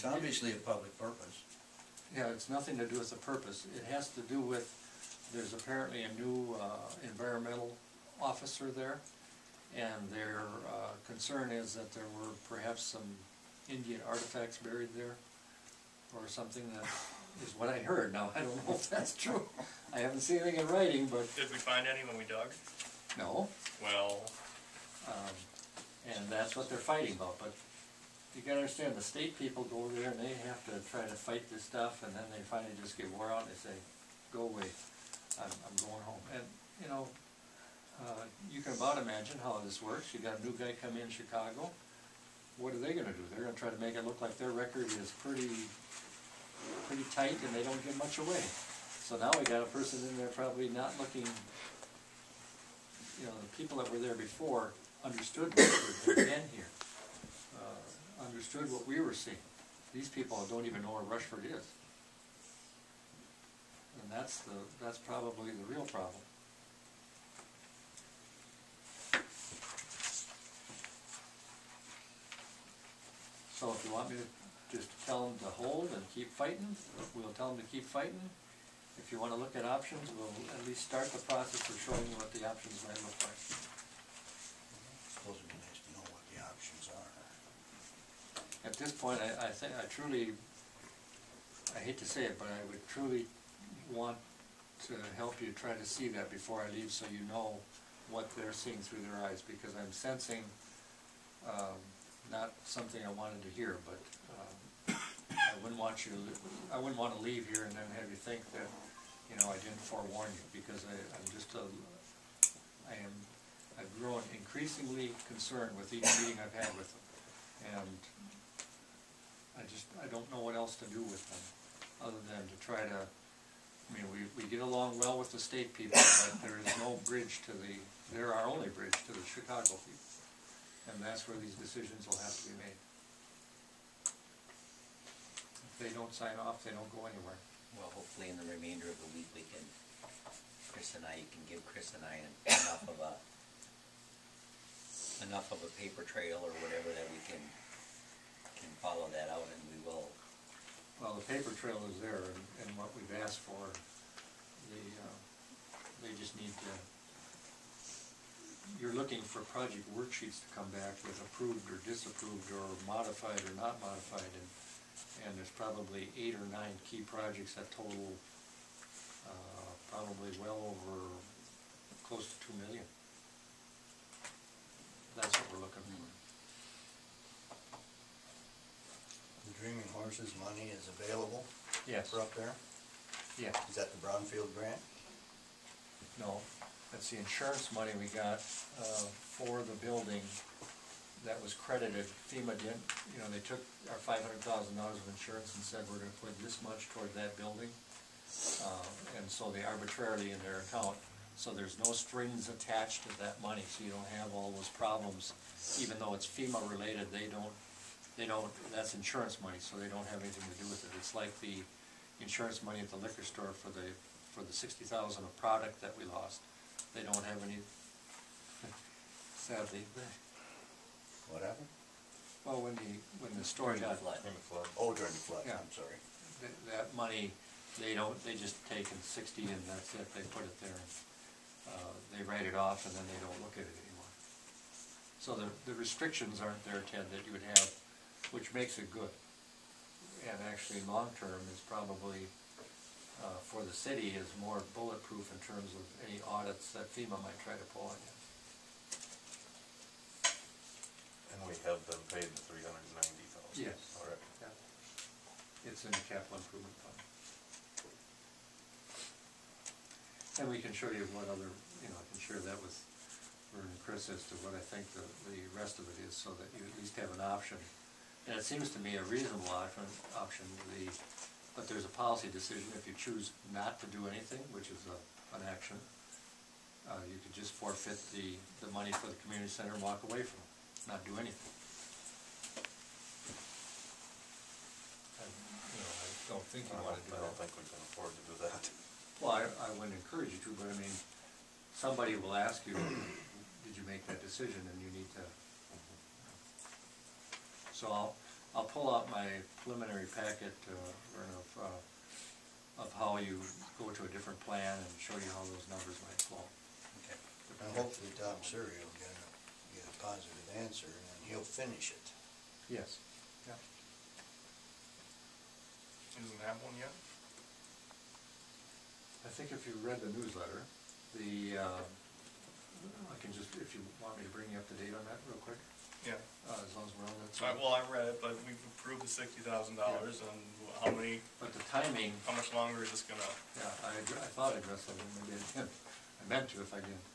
It's obviously a public purpose. Yeah, it's nothing to do with the purpose. It has to do with, there's apparently a new environmental officer there, and their concern is that there were perhaps some Indian artifacts buried there, or something. That is what I heard. Now, I don't know if that's true. I haven't seen anything in writing, but... Did we find any when we dug? No. Well... and that's what they're fighting about, but you gotta understand, the state people go over there and they have to try to fight this stuff, and then they finally just get wore out and they say, go away, I'm going home. And, you know, you can about imagine how this works. You got a new guy come in Chicago. What are they gonna do? They're gonna try to make it look like their record is pretty tight and they don't give much away. So now we got a person in there probably not looking, you know, the people that were there before understood what had been here, understood what we were seeing. These people don't even know where Rushford is. And that's probably the real problem. So if you want me to just tell them to hold and keep fighting, we'll tell them to keep fighting. If you want to look at options, we'll at least start the process of showing you what the options might look like. I suppose it'd be nice to know what the options are. At this point, I think, I hate to say it, but I would truly want to help you try to see that before I leave, so you know what they're seeing through their eyes, because I'm sensing, not something I wanted to hear, but I wouldn't want to leave here and then have you think that, you know, I didn't forewarn you, because I've grown increasingly concerned with each meeting I've had with them, and I don't know what else to do with them, other than to try to, I mean, we get along well with the state people, but there is no bridge to they're our only bridge to the Chicago people, and that's where these decisions will have to be made. If they don't sign off, they don't go anywhere. Well, hopefully in the remainder of the week we can, you can give Chris and I enough of a paper trail or whatever that we can follow that out, and we will. Well, the paper trail is there, and what we've asked for, they just need to, you're looking for project worksheets to come back with approved or disapproved or modified or not modified, and there's probably 8 or 9 key projects that total probably well over close to $2 million. That's what we're looking for. The Dreaming Horses money is available? Yes. For up there? Yeah. Is that the Brownfield grant? No, that's the insurance money we got for the building that was credited. FEMA didn't, you know, they took our $500,000 of insurance and said we're going to put this much toward that building, and so they arbitrarily in their account. So there's no strings attached to that money, so you don't have all those problems. Even though it's FEMA related, they don't, that's insurance money, so they don't have anything to do with it. It's like the insurance money at the liquor store for the $60,000 of product that we lost. They don't have any, sadly. What happened? Well, when the store got flood. Oh, during the flood, Yeah. I'm sorry. That money, they just take in 60 and that's it, they put it there. They write it off and then they don't look at it anymore. So the restrictions aren't there, Ted, that you would have, which makes it good. And actually long term is probably, for the city, is more bulletproof in terms of any audits that FEMA might try to pull on you. And we have been paid the $390,000. Yes. Already. Yeah. It's in the capital improvement fund. And we can show you what other, you know, I can share that with Vern and Chris as to what I think the rest of it is, so that you at least have an option. And it seems to me a reasonable option, but there's a policy decision. If you choose not to do anything, which is an action, you could just forfeit the money for the community center and walk away from it, not do anything. I don't think you want to do that. I don't think we can afford to do that. Well, I wouldn't encourage you to, but I mean, somebody will ask you, did you make that decision, and you need to. So I'll pull out my preliminary packet, of how you go to a different plan and show you how those numbers might flow. Okay. And hopefully Tom Surrey will get a positive answer, and then he'll finish it. Yes. Yeah. He doesn't have one yet? I think if you read the newsletter, I can just, if you want me to bring you up to date on that real quick, Yeah. as long as we're on that. Well, I read it, but we've approved the $60,000, and how But the timing, much longer is this gonna? yeah, I thought I addressed that, maybe I didn't. I meant to if I didn't.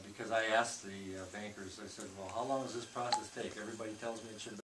Because I asked the bankers, I said, well, how long does this process take? Everybody tells me it should